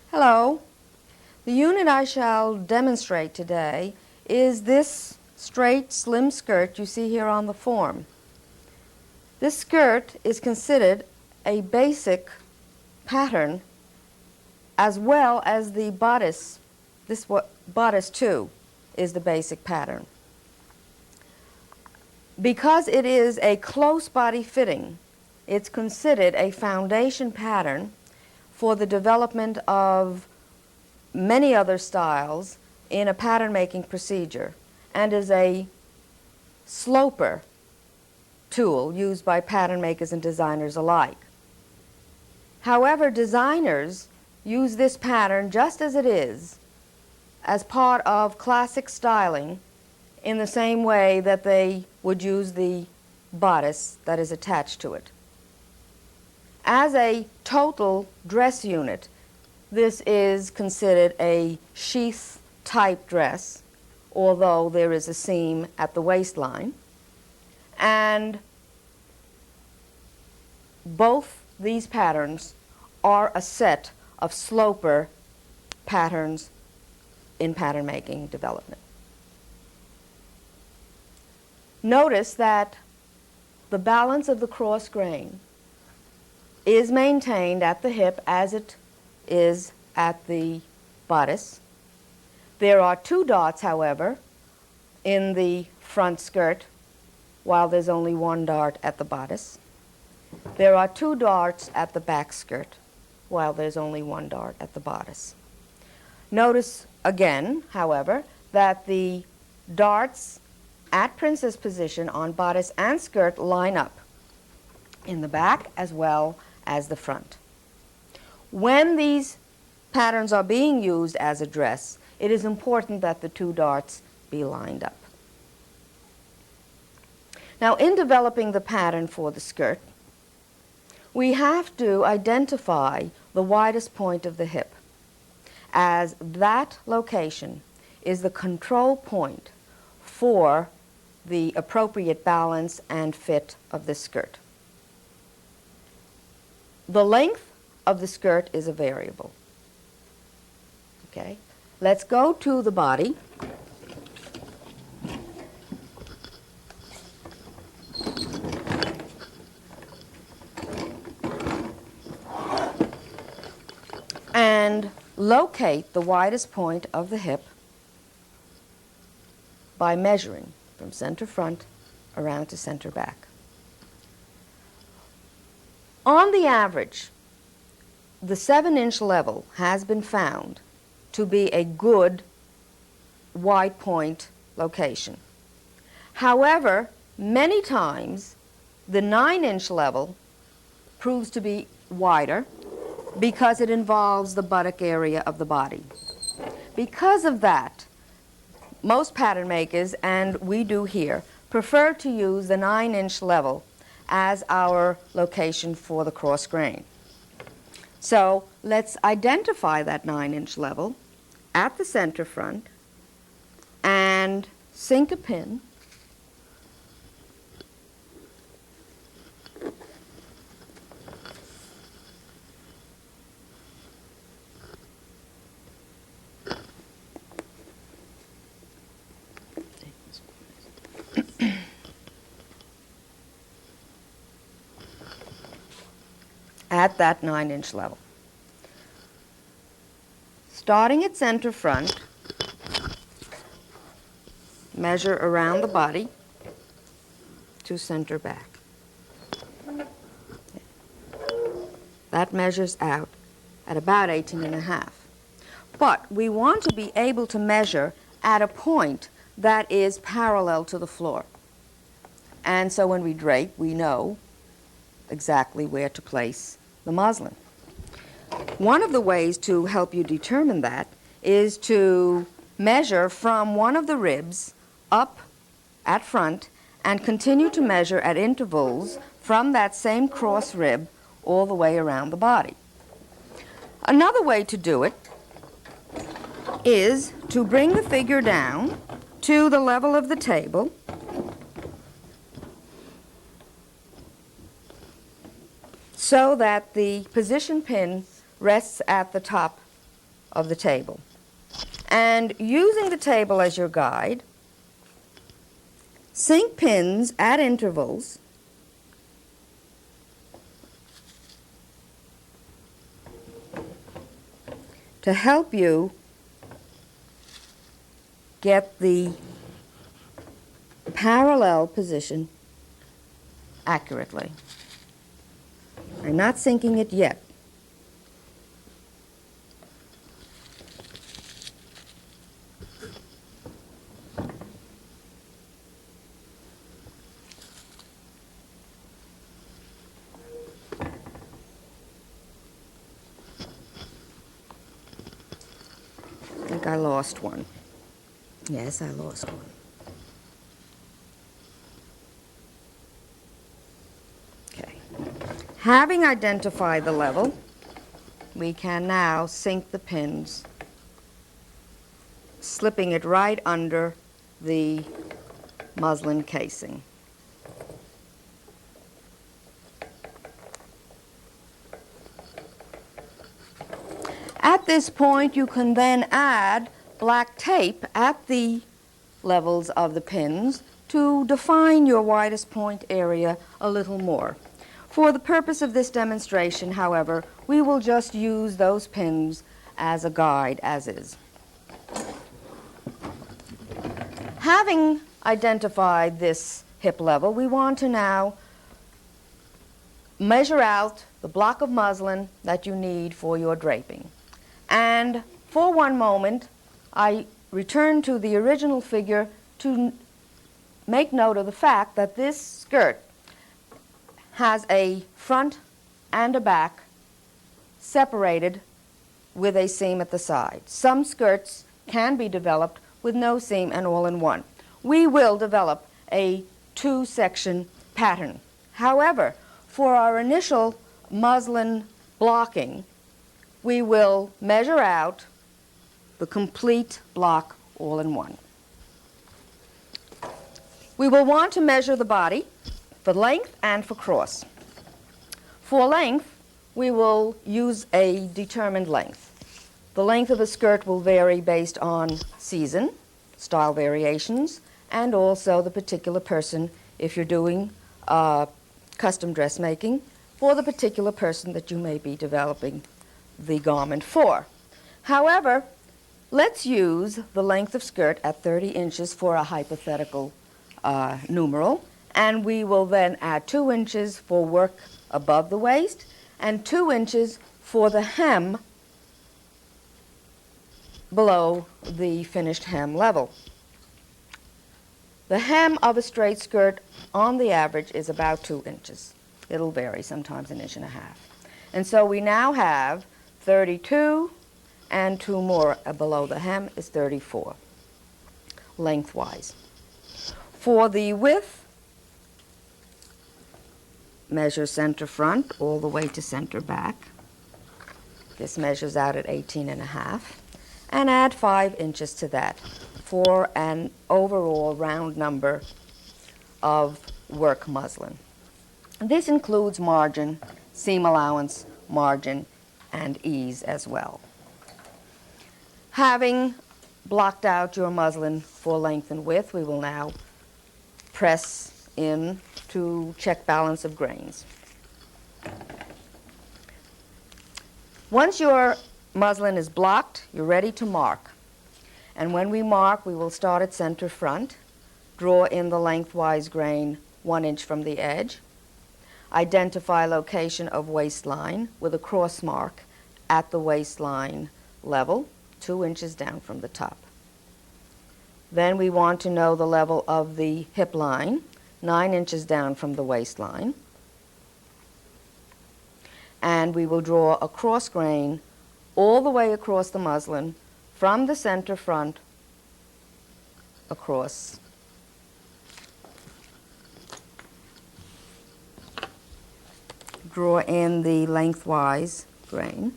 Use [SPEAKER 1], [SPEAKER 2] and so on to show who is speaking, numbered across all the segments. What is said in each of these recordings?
[SPEAKER 1] Hello. The unit I shall demonstrate today is this straight, slim skirt you see here on the form. This skirt is considered a basic pattern as well as the bodice. This bodice too is the basic pattern. Because it is a close body fitting, it's considered a foundation pattern for the development of many other styles in a pattern making procedure, and is a sloper tool used by pattern makers and designers alike. However, designers use this pattern just as it is as part of classic styling in the same way that they would use the bodice that is attached to it. As a total dress unit, this is considered a sheath type dress, although there is a seam at the waistline. And both these patterns are a set of sloper patterns in pattern making development. Notice that the balance of the cross grain is maintained at the hip as it is at the bodice. There are two dots, however, in the front skirt, while there's only one dart at the bodice. There are two darts at the back skirt, while there's only one dart at the bodice. Notice again, however, that the darts at princess position on bodice and skirt line up in the back as well as the front. When these patterns are being used as a dress, it is important that the two darts be lined up. Now, in developing the pattern for the skirt, we have to identify the widest point of the hip, as that location is the control point for the appropriate balance and fit of the skirt. The length of the skirt is a variable. Okay, let's go to the body. And locate the widest point of the hip by measuring from center front around to center back. On the average, the 7-inch level has been found to be a good wide point location. However, many times the 9-inch level proves to be wider because it involves the buttock area of the body. Because of that, most pattern makers, and we do here, prefer to use the 9-inch level as our location for the cross grain. So let's identify that 9-inch level at the center front and sink a pin at that 9-inch level. Starting at center front, measure around the body to center back. That measures out at about 18.5. But we want to be able to measure at a point that is parallel to the floor. And so when we drape, we know exactly where to place the muslin. One of the ways to help you determine that is to measure from one of the ribs up at front and continue to measure at intervals from that same cross rib all the way around the body. Another way to do it is to bring the figure down to the level of the table so that the position pin rests at the top of the table. And using the table as your guide, sink pins at intervals to help you get the parallel position accurately. I'm not sinking it yet. I think I lost one. Yes, I lost one. Okay. Having identified the level, we can now sink the pins, slipping it right under the muslin casing. At this point, you can then add black tape at the levels of the pins to define your widest point area a little more. For the purpose of this demonstration, however, we will just use those pins as a guide as is. Having identified this hip level, we want to now measure out the block of muslin that you need for your draping. And for one moment, I return to the original figure to make note of the fact that this skirt has a front and a back separated with a seam at the side. Some skirts can be developed with no seam and all in one. We will develop a two-section pattern. However, for our initial muslin blocking, we will measure out the complete block all in one. We will want to measure the body for length and for cross. For length, we will use a determined length. The length of the skirt will vary based on season, style variations, and also the particular person, if you're doing custom dressmaking, for the particular person that you may be developing the garment for. However, let's use the length of skirt at 30 inches for a hypothetical numeral, and we will then add 2 inches for work above the waist and 2 inches for the hem below the finished hem level. The hem of a straight skirt on the average is about 2 inches. It'll vary, sometimes 1.5 inches. And so we now have 32 and 2 more below the hem is 34 lengthwise. For the width, measure center front all the way to center back. This measures out at 18.5, and add 5 inches to that for an overall round number of work muslin. This includes margin, seam allowance, margin, and ease as well. Having blocked out your muslin for length and width, we will now press in to check balance of grains. Once your muslin is blocked, you're ready to mark. And when we mark, we will start at center front, draw in the lengthwise grain 1 inch from the edge, identify location of waistline with a cross mark at the waistline level, 2 inches down from the top. Then we want to know the level of the hip line, 9 inches down from the waistline. And we will draw a cross grain all the way across the muslin from the center front across. Draw in the lengthwise grain,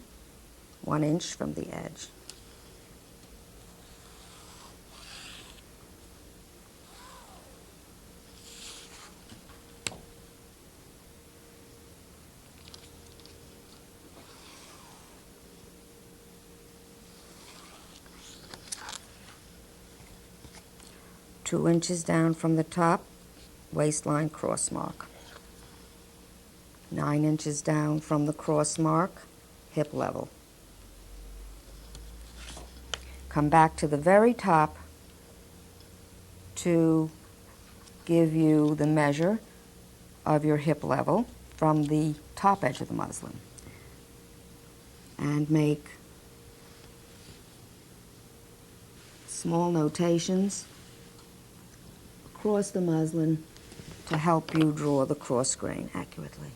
[SPEAKER 1] 1 inch from the edge. 2 inches down from the top, waistline cross mark. 9 inches down from the cross mark, hip level. Come back to the very top to give you the measure of your hip level from the top edge of the muslin. And make small notations across the muslin to help you draw the cross grain accurately.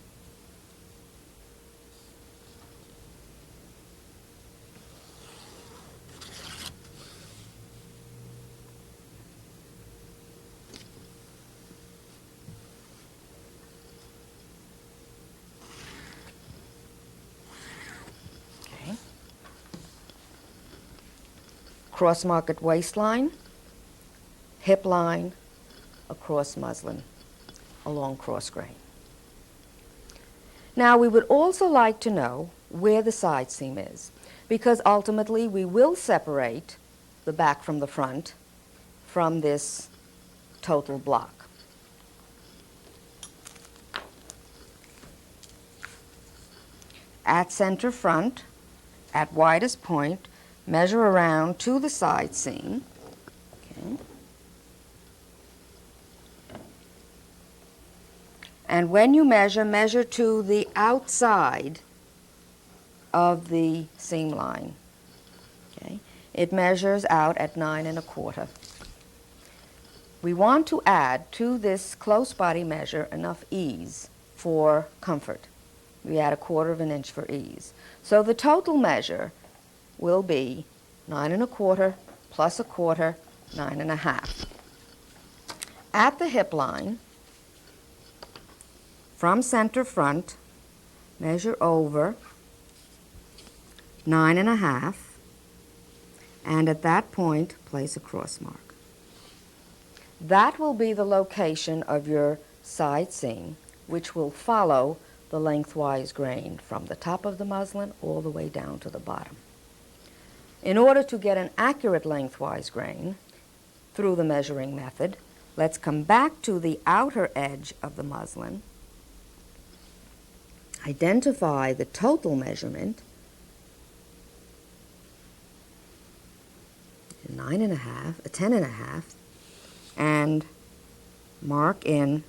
[SPEAKER 1] Cross mark at waistline, hip line, across muslin, along cross grain. Now we would also like to know where the side seam is, because ultimately we will separate the back from the front from this total block. At center front, at widest point, measure around to the side seam. Okay. And when you measure, measure to the outside of the seam line. Okay. It measures out at 9 1/4. We want to add to this close body measure enough ease for comfort. We add 1/4 inch for ease. So the total measure will be 9 1/4 plus 1/4, 9 1/2. At the hip line, from center front, measure over 9 1/2, and at that point, place a cross mark. That will be the location of your side seam, which will follow the lengthwise grain from the top of the muslin all the way down to the bottom. In order to get an accurate lengthwise grain through the measuring method, let's come back to the outer edge of the muslin, identify the total measurement, 9 1/2, 10 1/2, and mark in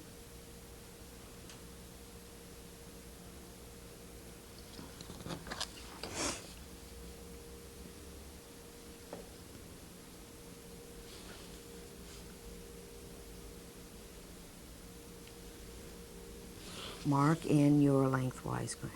[SPEAKER 1] your lengthwise grain.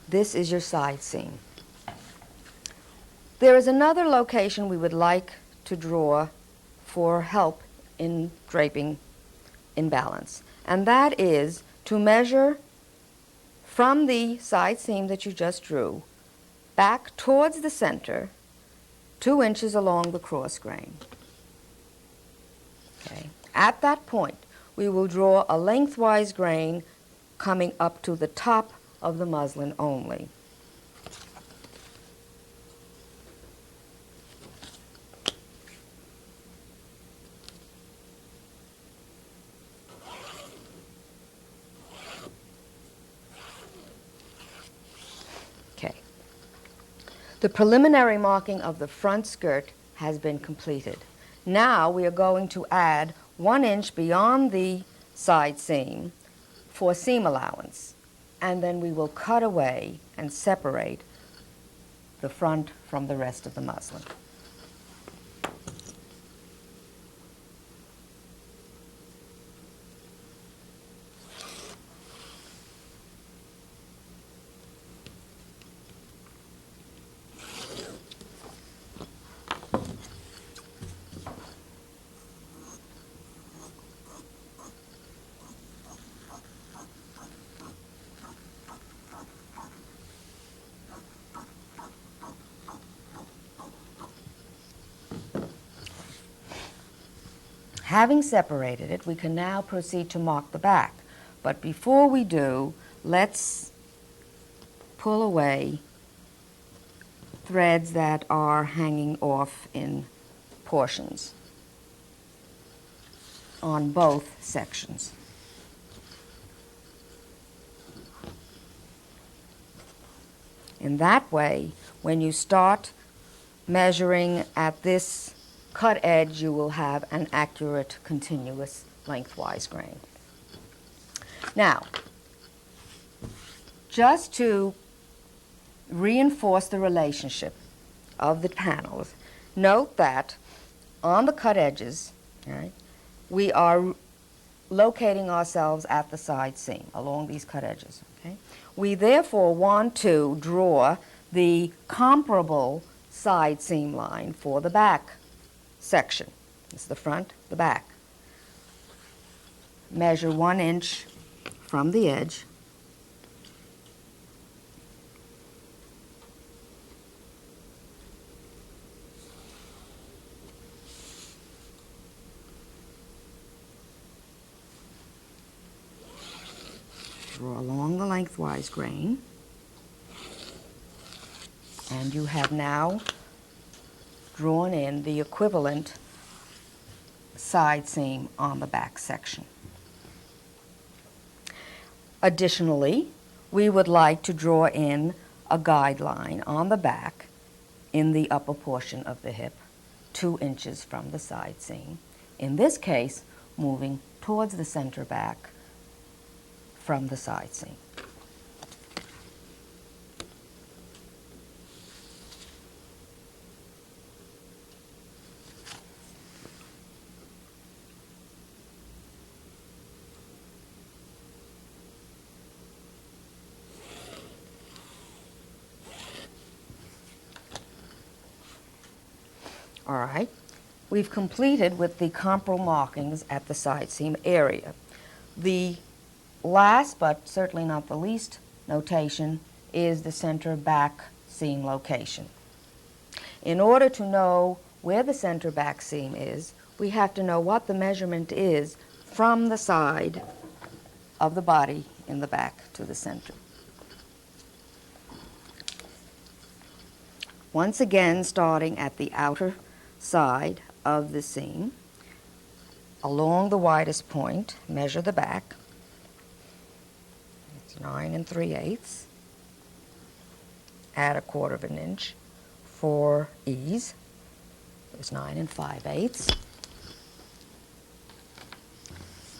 [SPEAKER 1] This is your side seam. There is another location we would like to draw for help in draping in balance, and that is to measure from the side seam that you just drew back towards the center 2 inches along the cross grain. Okay. At that point, we will draw a lengthwise grain coming up to the top of the muslin only. Okay. The preliminary marking of the front skirt has been completed. Now we are going to add 1 inch beyond the side seam for seam allowance, and then we will cut away and separate the front from the rest of the muslin. Having separated it, we can now proceed to mark the back. But before we do, let's pull away threads that are hanging off in portions on both sections. In that way, when you start measuring at this cut edge, you will have an accurate, continuous lengthwise grain. Now, just to reinforce the relationship of the panels, note that on the cut edges, right, we are locating ourselves at the side seam along these cut edges. Okay? We therefore want to draw the comparable side seam line for the back section. It's the front, the back. Measure 1 inch from the edge. Draw along the lengthwise grain, and you have now drawn in the equivalent side seam on the back section. Additionally, we would like to draw in a guideline on the back in the upper portion of the hip, 2 inches from the side seam. In this case, moving towards the center back from the side seam. All right, we've completed with the comparable markings at the side seam area. The last, but certainly not the least, notation is the center back seam location. In order to know where the center back seam is, we have to know what the measurement is from the side of the body in the back to the center. Once again, starting at the outer side of the seam, along the widest point, measure the back. It's 9 3/8. Add 1/4 of an inch for ease. It's 9 5/8.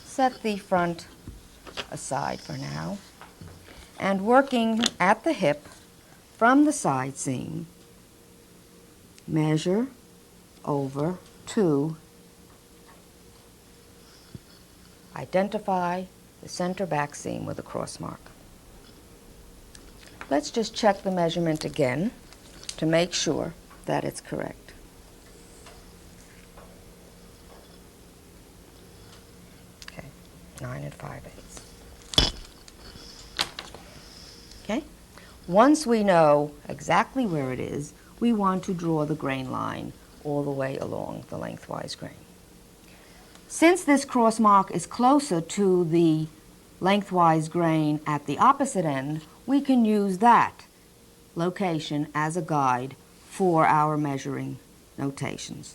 [SPEAKER 1] Set the front aside for now, and working at the hip from the side seam, measure over 2. Identify the center back seam with a cross mark. Let's just check the measurement again to make sure that it's correct. Okay, 9 5/8. Okay? Once we know exactly where it is, we want to draw the grain line all the way along the lengthwise grain. Since this cross mark is closer to the lengthwise grain at the opposite end, we can use that location as a guide for our measuring notations.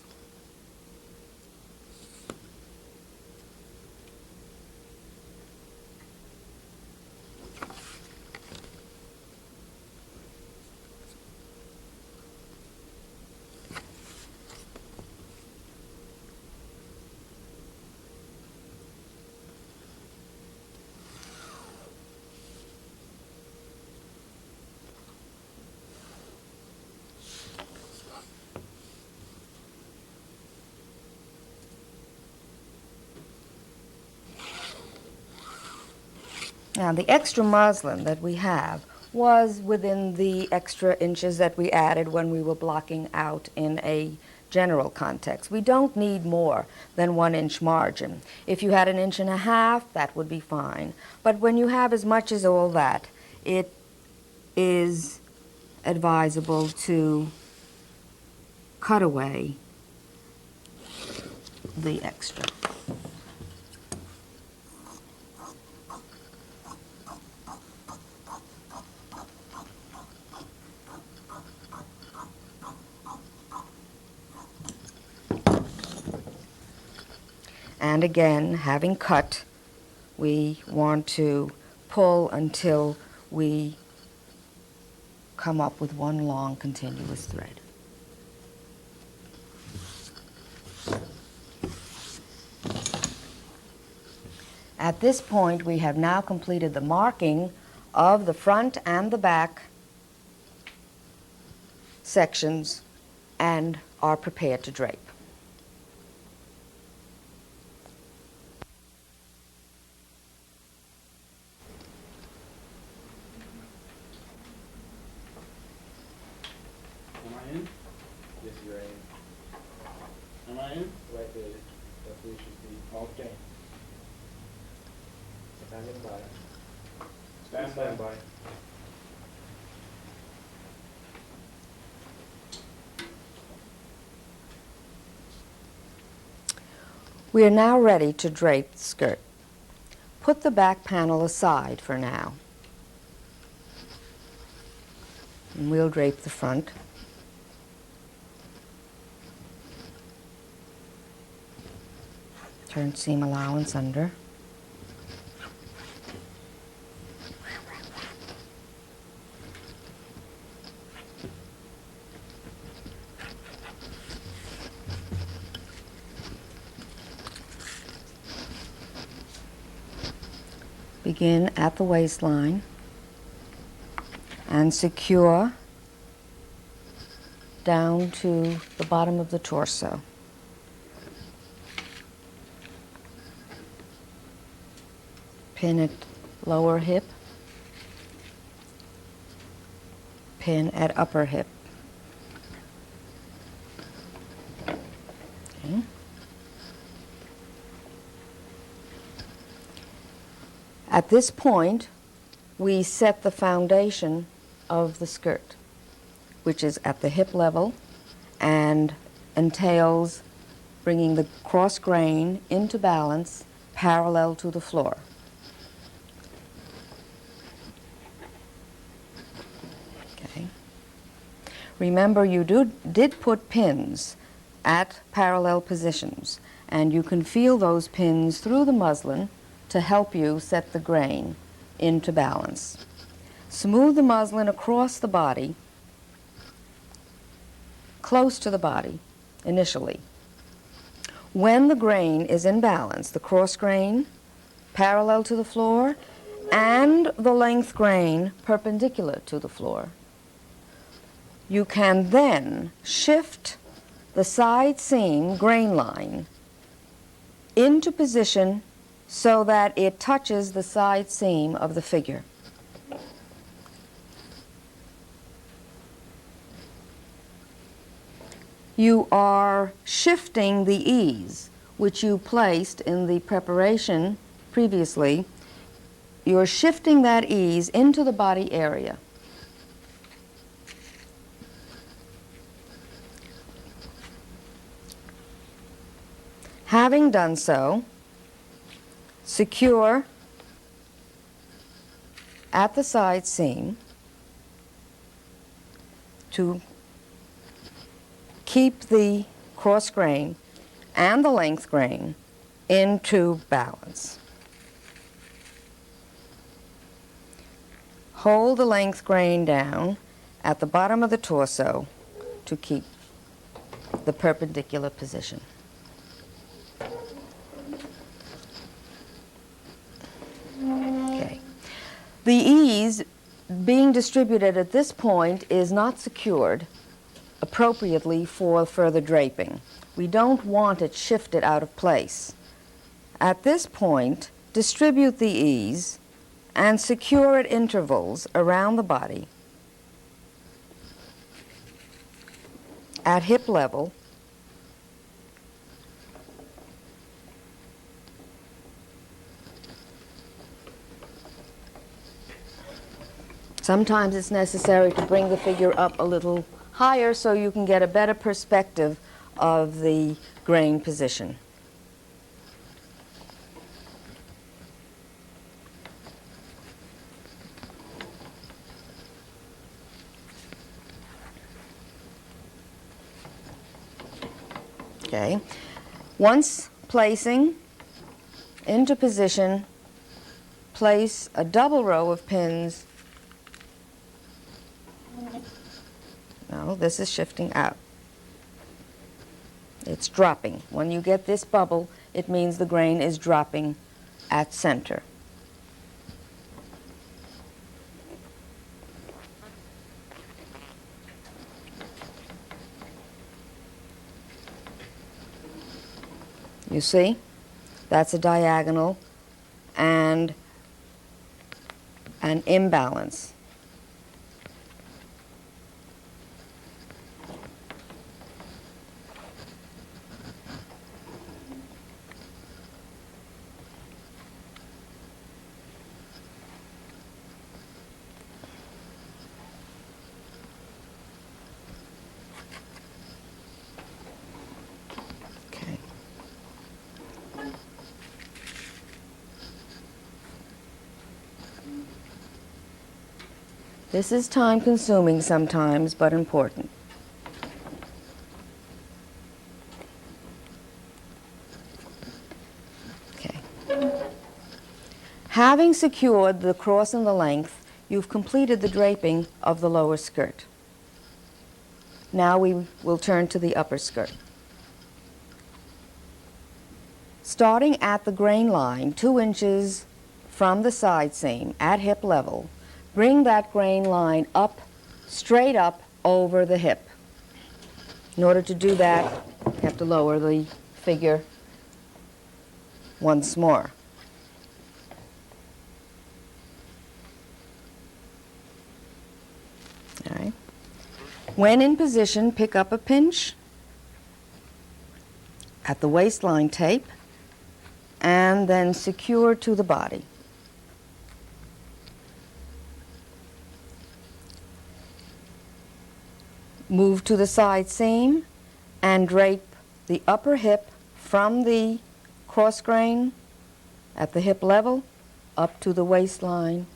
[SPEAKER 1] Now, the extra muslin that we have was within the extra inches that we added when we were blocking out in a general context. We don't need more than 1 inch margin. If you had 1.5 inches, that would be fine. But when you have as much as all that, it is advisable to cut away the extra. And again, having cut, we want to pull until we come up with one long continuous thread. At this point, we have now completed the marking of the front and the back sections and are prepared to drape.
[SPEAKER 2] Am I in? Yes, you're in. Am I in? Right there. That's where you should be. Okay. Standing by. Stand by.
[SPEAKER 1] We are now ready to drape the skirt. Put the back panel aside for now. And we'll drape the front. Turn seam allowance under. Begin at the waistline and secure down to the bottom of the torso. Pin at lower hip, pin at upper hip. Okay. At this point, we set the foundation of the skirt, which is at the hip level and entails bringing the cross grain into balance parallel to the floor. Okay. Remember, you did put pins at parallel positions, and you can feel those pins through the muslin to help you set the grain into balance. Smooth the muslin across the body, close to the body initially. When the grain is in balance, the cross grain parallel to the floor and the length grain perpendicular to the floor, you can then shift the side seam grain line into position so that it touches the side seam of the figure. You are shifting the ease, which you placed in the preparation previously. You're shifting that ease into the body area. Having done so, secure at the side seam to keep the cross grain and the length grain into balance. Hold the length grain down at the bottom of the torso to keep the perpendicular position. Okay. The ease being distributed at this point is not secured appropriately for further draping. We don't want it shifted out of place. At this point, distribute the ease and secure at intervals around the body at hip level Sometimes it's necessary to bring the figure up a little higher so you can get a better perspective of the grain position. Okay. Once placing into position, place a double row of pins. No, this is shifting out. It's dropping. When you get this bubble, it means the grain is dropping at center. You see? That's a diagonal and an imbalance. Okay. This is time-consuming sometimes, but important. Okay. Having secured the cross and the length, you've completed the draping of the lower skirt. Now we will turn to the upper skirt. Starting at the grain line, 2 inches from the side seam at hip level, bring that grain line up, straight up over the hip. In order to do that, you have to lower the figure once more. All right. When in position, pick up a pinch at the waistline tape and then secure to the body. Move to the side seam and drape the upper hip from the cross grain at the hip level up to the waistline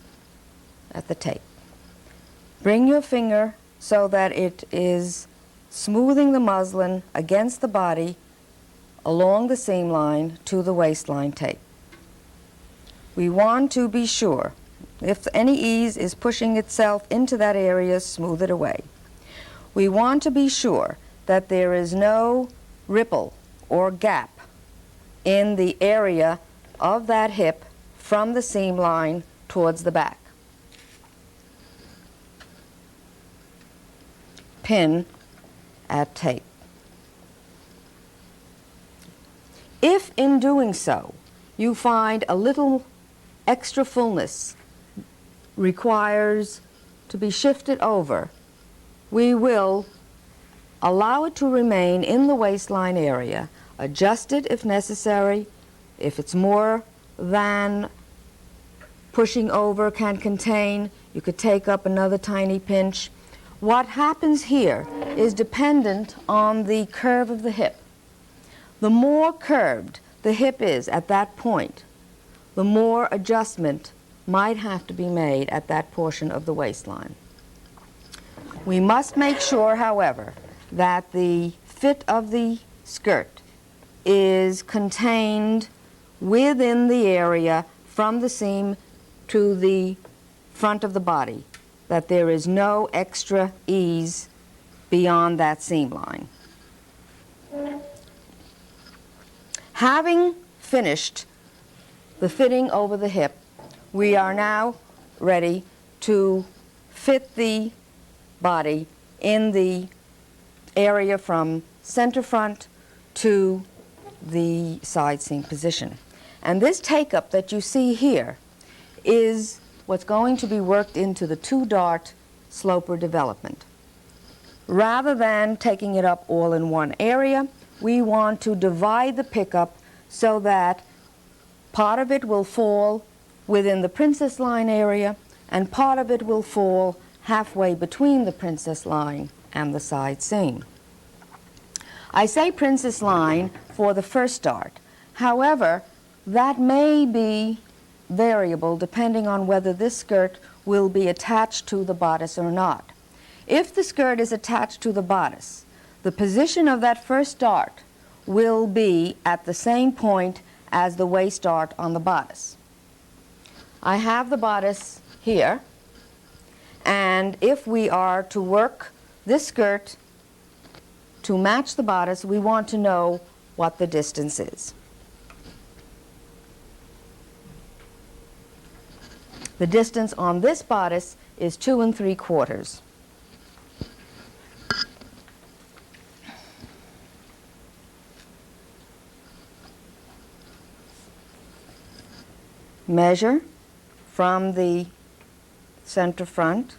[SPEAKER 1] at the tape. Bring your finger so that it is smoothing the muslin against the body along the seam line to the waistline tape. We want to be sure. If any ease is pushing itself into that area, smooth it away. We want to be sure that there is no ripple or gap in the area of that hip from the seam line towards the back. Pin at tape. If in doing so you find a little extra fullness requires to be shifted over, we will allow it to remain in the waistline area, adjust it if necessary. If it's more than pushing over can contain, you could take up another tiny pinch. What happens here is dependent on the curve of the hip. The more curved the hip is at that point, the more adjustment might have to be made at that portion of the waistline. We must make sure, however, that the fit of the skirt is contained within the area from the seam to the front of the body, that there is no extra ease beyond that seam line. Having finished the fitting over the hip, we are now ready to fit the body in the area from center front to the side seam position. And this take-up that you see here is what's going to be worked into the 2-dart sloper development. Rather than taking it up all in one area, we want to divide the pickup so that part of it will fall within the princess line area and part of it will fall halfway between the princess line and the side seam. I say princess line for the first dart. However, that may be variable depending on whether this skirt will be attached to the bodice or not. If the skirt is attached to the bodice, the position of that first dart will be at the same point as the waist dart on the bodice. I have the bodice here, and if we are to work this skirt to match the bodice, we want to know what the distance is. The distance on this bodice is 2 3/4. Measure from the center front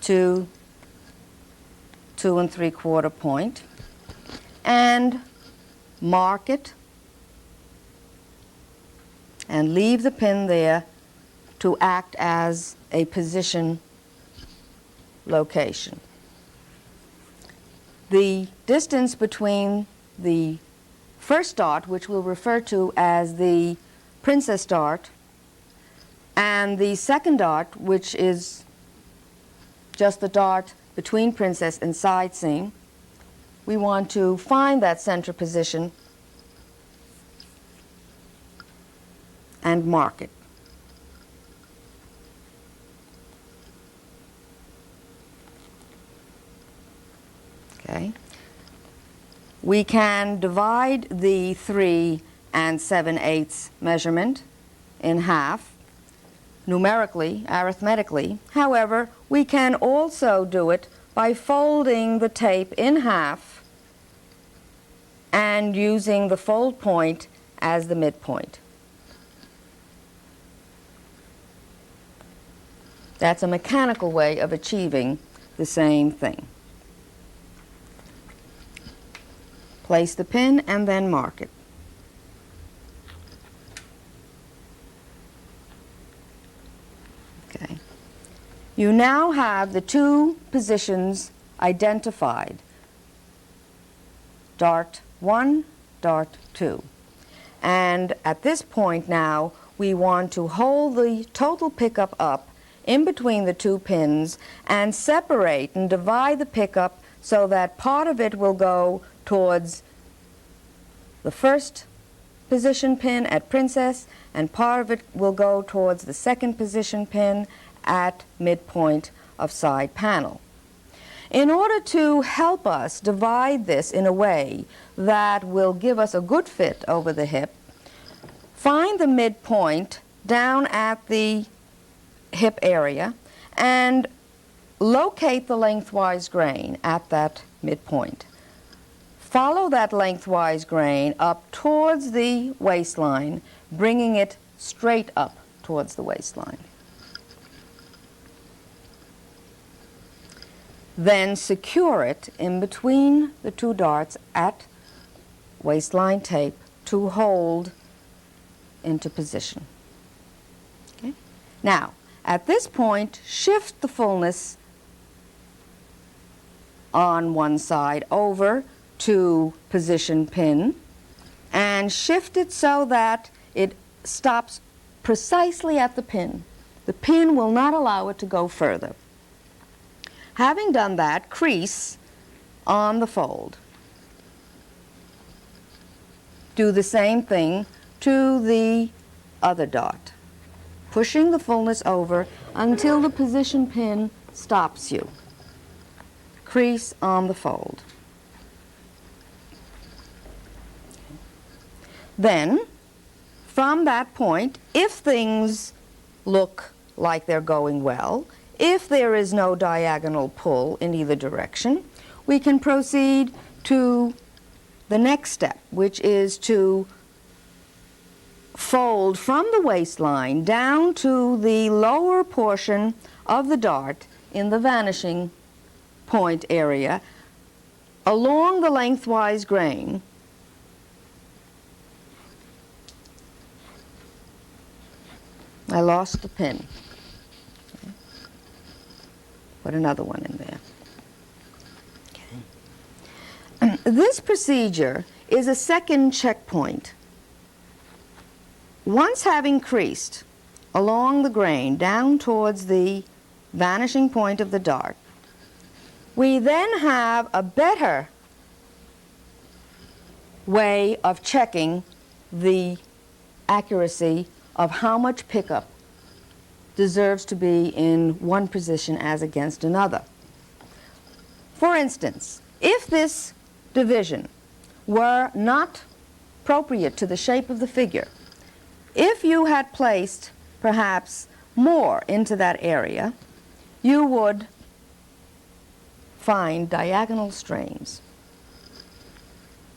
[SPEAKER 1] to 2 3/4 point and mark it and leave the pin there to act as a position location. The distance between the first dart, which we'll refer to as the princess dart, and the second dart, which is just the dart between princess and side seam, we want to find that center position and mark it. Okay. We can divide the 3 7/8 measurement in half numerically, arithmetically. However, we can also do it by folding the tape in half and using the fold point as the midpoint. That's a mechanical way of achieving the same thing. Place the pin and then mark it. Okay. You now have the two positions identified. Dart 1, dart 2. And at this point now, we want to hold the total pickup up in between the two pins and separate and divide the pickup so that part of it will go towards the first position pin at princess and part of it will go towards the second position pin at midpoint of side panel. In order to help us divide this in a way that will give us a good fit over the hip, find the midpoint down at the hip area and locate the lengthwise grain at that midpoint. Follow that lengthwise grain up towards the waistline, bringing it straight up towards the waistline. Then secure it in between the two darts at waistline tape to hold into position. Okay? Now, at this point, shift the fullness on one side over to position pin and shift it so that it stops precisely at the pin. The pin will not allow it to go further. Having done that, crease on the fold. Do the same thing to the other dart, pushing the fullness over until the position pin stops you. Crease on the fold. Then, from that point, if things look like they're going well, if there is no diagonal pull in either direction, we can proceed to the next step, which is to fold from the waistline down to the lower portion of the dart in the vanishing point area along the lengthwise grain. I lost the pin. Okay. Put another one in there. Okay. This procedure is a second checkpoint. Once having creased along the grain down towards the vanishing point of the dart. We then have a better way of checking the accuracy of how much pickup deserves to be in one position as against another. For instance, if this division were not appropriate to the shape of the figure, if you had placed perhaps more into that area, you would find diagonal strains.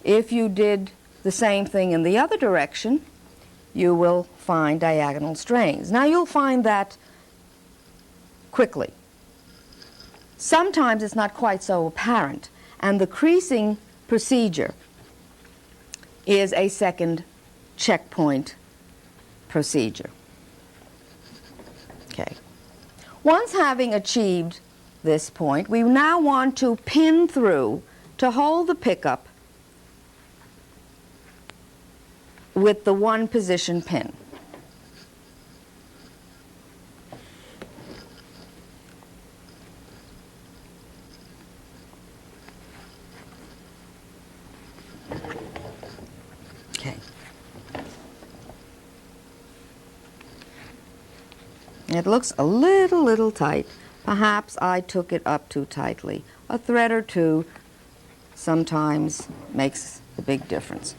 [SPEAKER 1] If you did the same thing in the other direction, you will find diagonal strains. Now you'll find that quickly. Sometimes it's not quite so apparent, and the creasing procedure is a second checkpoint procedure. Okay. Once having achieved this point, we now want to pin through to hold the pickup with the one position pin. Okay. It looks a little tight. Perhaps I took it up too tightly. A thread or two sometimes makes a big difference.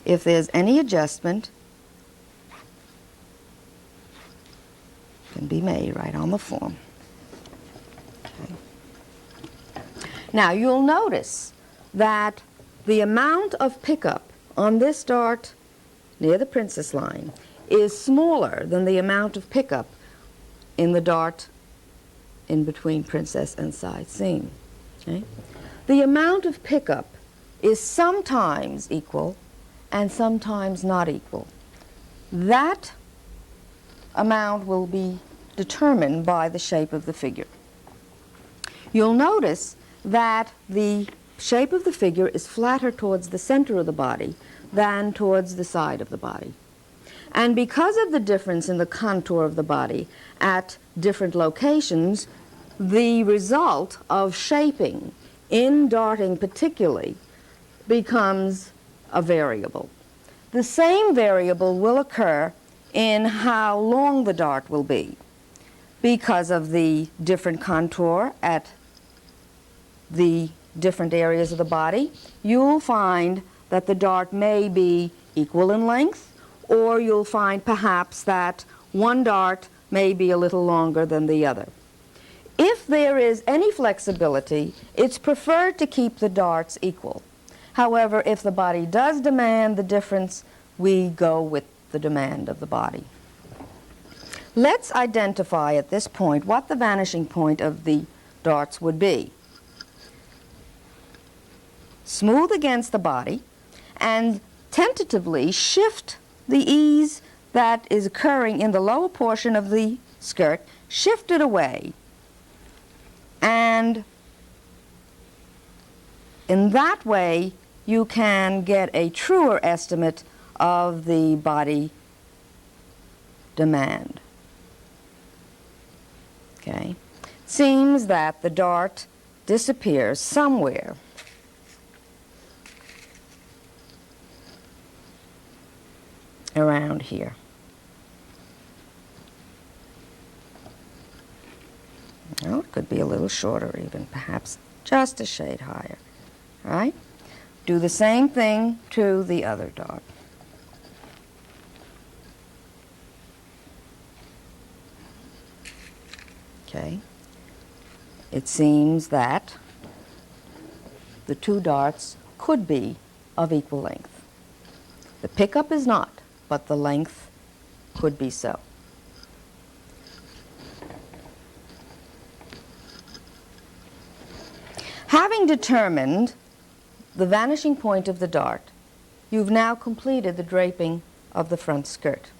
[SPEAKER 1] If there's any adjustment, can be made right on the form. Okay. Now you'll notice that the amount of pickup on this dart near the princess line is smaller than the amount of pickup in the dart in between princess and side seam. Okay? The amount of pickup is sometimes equal and sometimes not equal. That amount will be determined by the shape of the figure. You'll notice that the shape of the figure is flatter towards the center of the body than towards the side of the body. And because of the difference in the contour of the body at different locations, the result of shaping, in darting particularly, becomes a variable. The same variable will occur in how long the dart will be. Because of the different contour at the different areas of the body, you'll find that the dart may be equal in length, or you'll find perhaps that one dart may be a little longer than the other. If there is any flexibility, it's preferred to keep the darts equal. However, if the body does demand the difference, we go with the demand of the body. Let's identify at this point what the vanishing point of the darts would be. Smooth against the body and tentatively shift the ease that is occurring in the lower portion of the skirt, shift it away, and in that way you can get a truer estimate of the body demand. Okay. Seems that the dart disappears somewhere around here. Well, it could be a little shorter even, perhaps just a shade higher. All right? Do the same thing to the other dart. Okay. It seems that the two darts could be of equal length. The pickup is not, but the length could be so. Having determined the vanishing point of the dart, you've now completed the draping of the front skirt.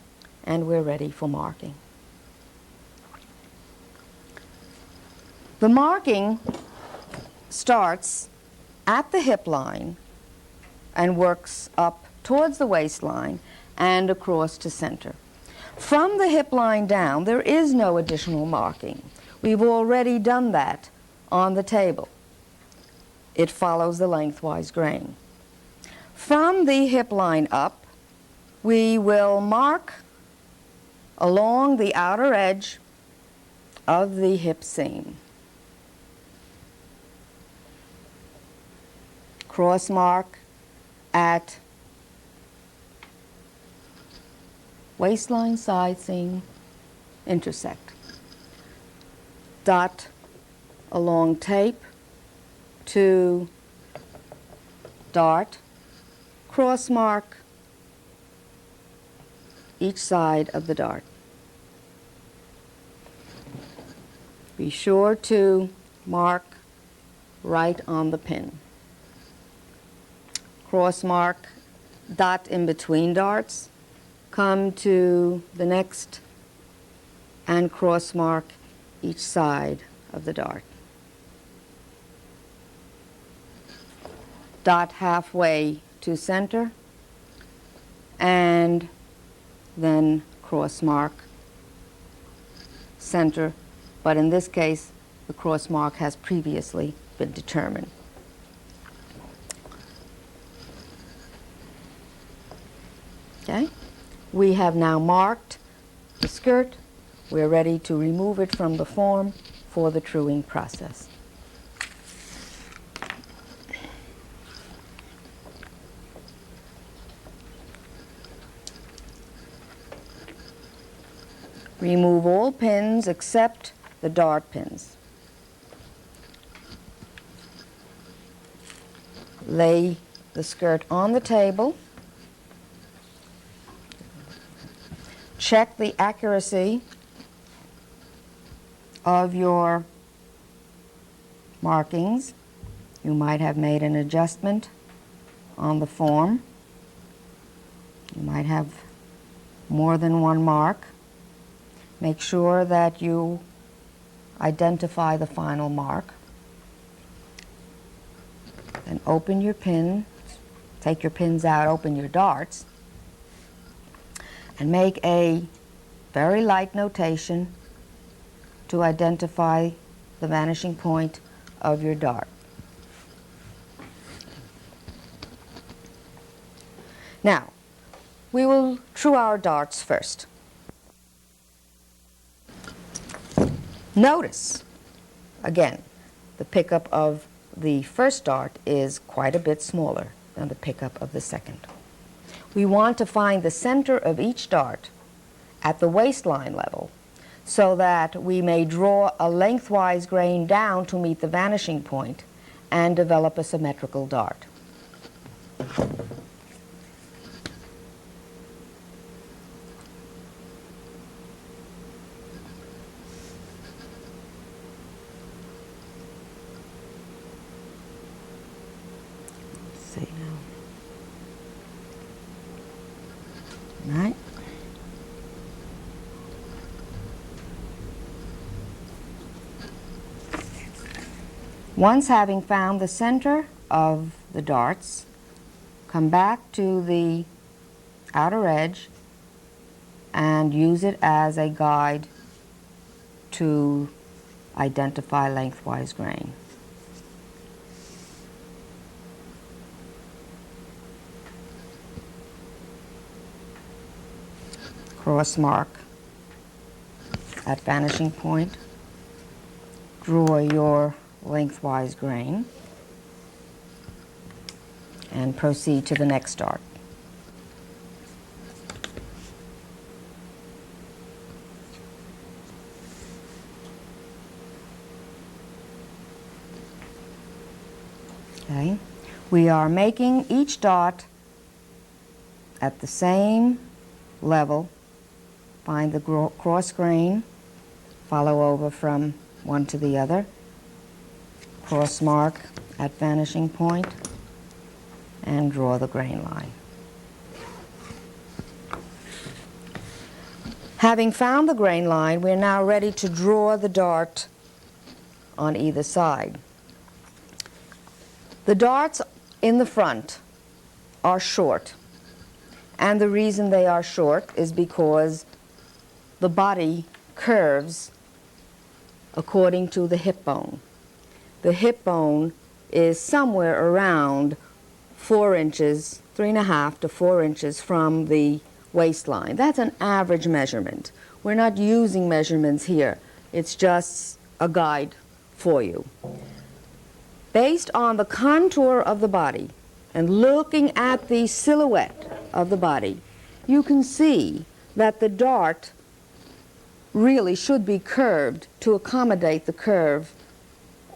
[SPEAKER 1] and we're ready for marking. The marking starts at the hip line and works up towards the waistline and across to center. From the hip line down, there is no additional marking. We've already done that on the table. It follows the lengthwise grain. From the hip line up, we will mark along the outer edge of the hip seam. Cross mark at waistline side seam intersect. Dot along tape to dart, cross mark each side of the dart. Be sure to mark right on the pin. Cross mark, dot in between darts, come to the next and cross mark each side of the dart. Dot halfway to center and then cross mark center, but in this case the cross mark has previously been determined. Okay, we have now marked the skirt. We're ready to remove it from the form for the truing process. Remove all pins except the dart pins. Lay the skirt on the table. Check the accuracy of your markings. You might have made an adjustment on the form. You might have more than one mark. Make sure that you identify the final mark. Then open your pin, take your pins out, open your darts, and make a very light notation to identify the vanishing point of your dart. Now, we will true our darts first. Notice, again, the pickup of the first dart is quite a bit smaller than the pickup of the second. We want to find the center of each dart at the waistline level so that we may draw a lengthwise grain down to meet the vanishing point and develop a symmetrical dart. See now. Right. Once having found the center of the darts, come back to the outer edge and use it as a guide to identify lengthwise grain. Cross mark at vanishing point. Draw your lengthwise grain and proceed to the next dart. Okay, we are making each dot at the same level. Find the cross grain, follow over from one to the other, cross mark at vanishing point, and draw the grain line. Having found the grain line, we're now ready to draw the dart on either side. The darts in the front are short, and the reason they are short is because the body curves according to the hip bone. The hip bone is somewhere around 4 inches, 3.5 to 4 inches from the waistline. That's an average measurement. We're not using measurements here. It's just a guide for you. Based on the contour of the body and looking at the silhouette of the body, you can see that the dart really should be curved to accommodate the curve.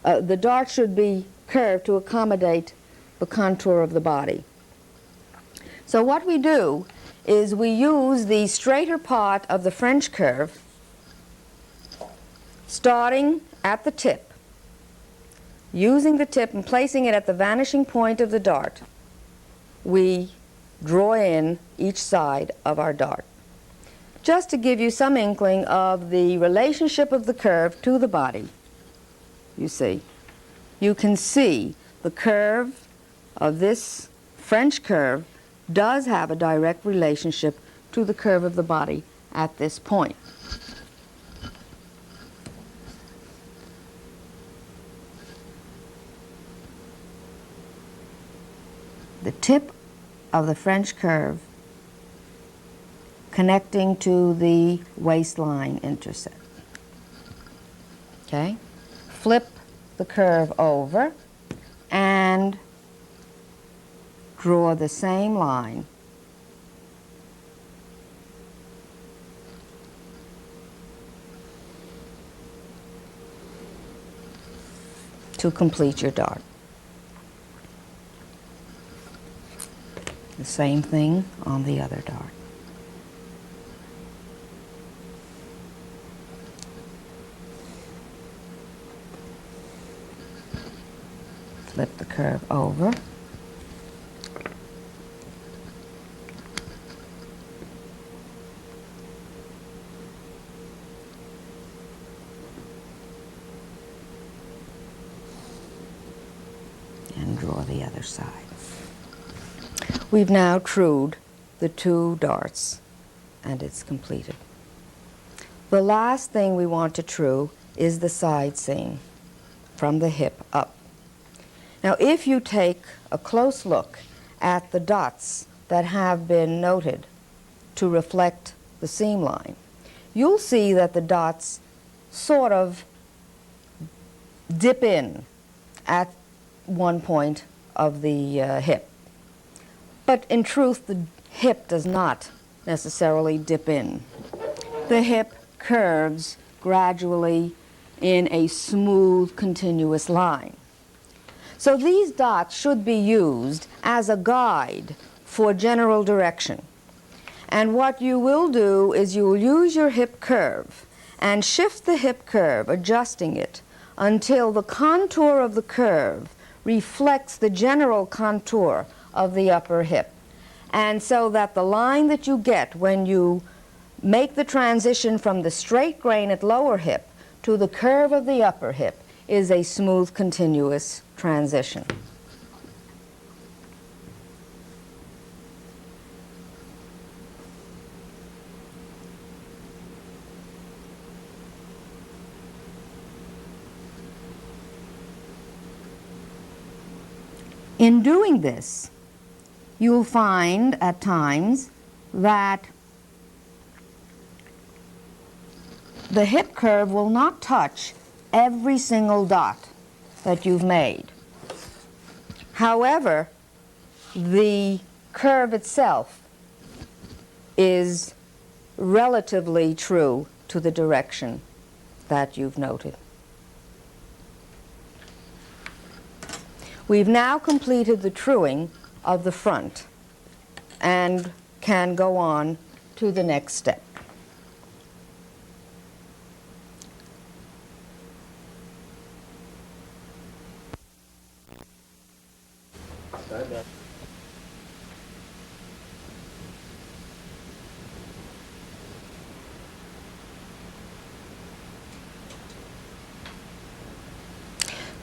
[SPEAKER 1] The dart should be curved to accommodate the contour of the body. So what we do is we use the straighter part of the French curve, starting at the tip, using the tip and placing it at the vanishing point of the dart. We draw in each side of our dart. Just to give you some inkling of the relationship of the curve to the body, you see, you can see the curve of this French curve does have a direct relationship to the curve of the body at this point. The tip of the French curve connecting to the waistline intersect. Okay? Flip the curve over and draw the same line to complete your dart. The same thing on the other dart. Flip the curve over. And draw the other side. We've now trued the 2 darts, and it's completed. The last thing we want to true is the side seam from the hip up. Now, if you take a close look at the dots that have been noted to reflect the seam line, you'll see that the dots sort of dip in at one point of the hip. But in truth, the hip does not necessarily dip in. The hip curves gradually in a smooth, continuous line. So these dots should be used as a guide for general direction. And what you will do is you will use your hip curve and shift the hip curve, adjusting it until the contour of the curve reflects the general contour of the upper hip. And so that the line that you get when you make the transition from the straight grain at lower hip to the curve of the upper hip is a smooth, continuous transition. In doing this, you'll find at times that the hip curve will not touch every single dot that you've made. However, the curve itself is relatively true to the direction that you've noted. We've now completed the truing of the front and can go on to the next step.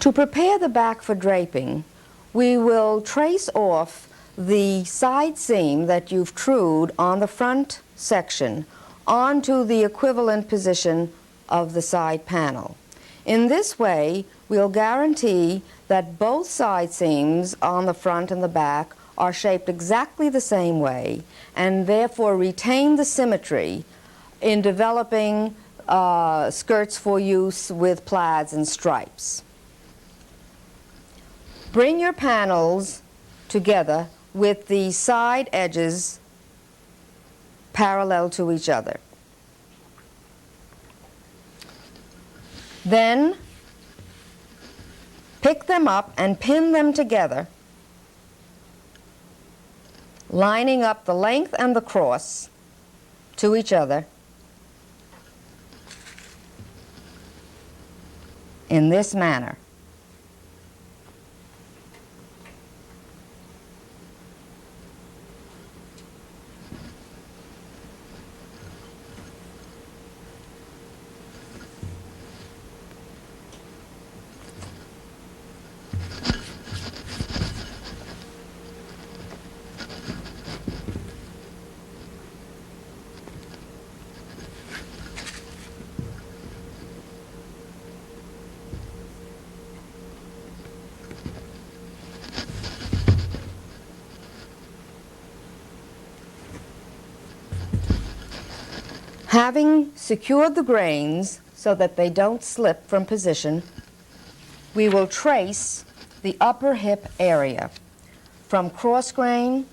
[SPEAKER 1] To prepare the back for draping, we will trace off the side seam that you've trued on the front section onto the equivalent position of the side panel. In this way, we'll guarantee that both side seams on the front and the back are shaped exactly the same way and therefore retain the symmetry in developing skirts for use with plaids and stripes. Bring your panels together with the side edges parallel to each other. Then pick them up and pin them together, lining up the length and the cross to each other in this manner. Having secured the grains so that they don't slip from position, we will trace the upper hip area from cross grain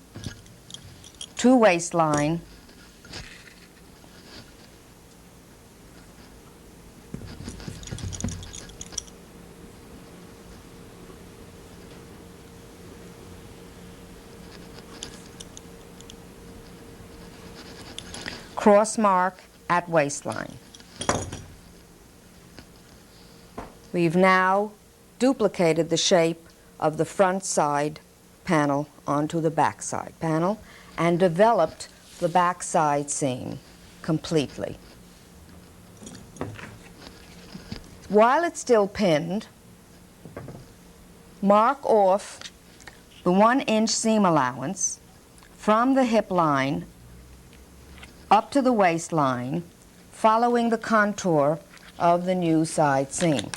[SPEAKER 1] to waistline cross mark at waistline. We've now duplicated the shape of the front side panel onto the back side panel and developed the back side seam completely. While it's still pinned, mark off the 1-inch seam allowance from the hip line up to the waistline, following the contour of the new side seam,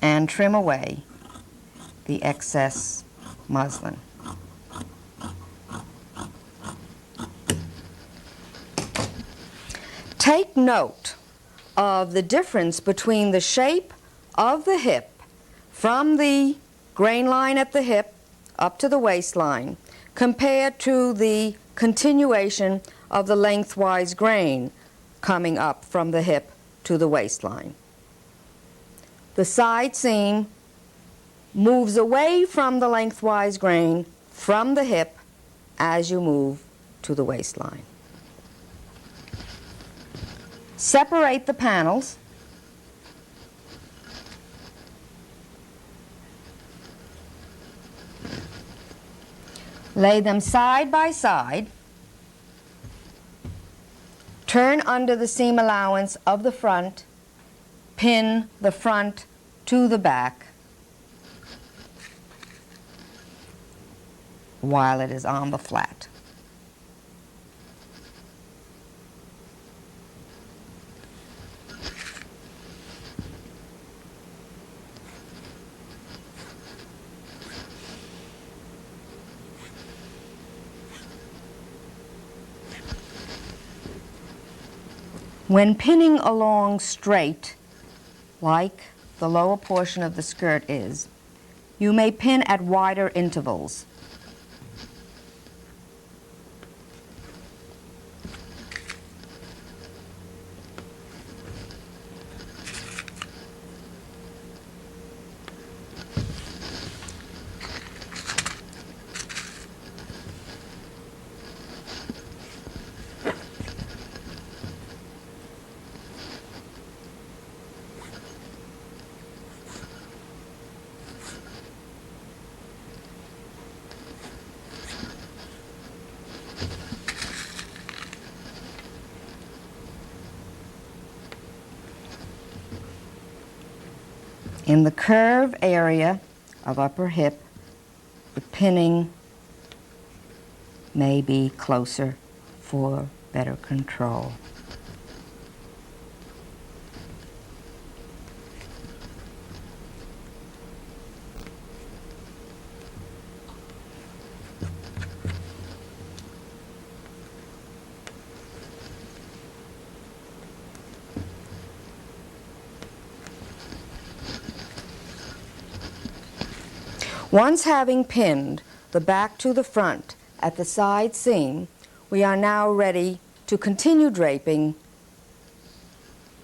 [SPEAKER 1] and trim away the excess muslin. Take note of the difference between the shape of the hip from the grain line at the hip up to the waistline compared to the continuation of the lengthwise grain coming up from the hip to the waistline. The side seam moves away from the lengthwise grain from the hip as you move to the waistline. Separate the panels. Lay them side by side. Turn under the seam allowance of the front. Pin the front to the back while it is on the flat. When pinning along straight, like the lower portion of the skirt is, you may pin at wider intervals. In the curve area of upper hip, the pinning may be closer for better control. Once having pinned the back to the front at the side seam, we are now ready to continue draping,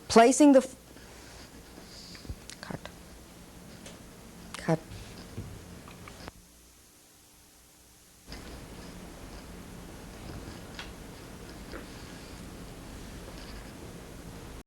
[SPEAKER 1] placing the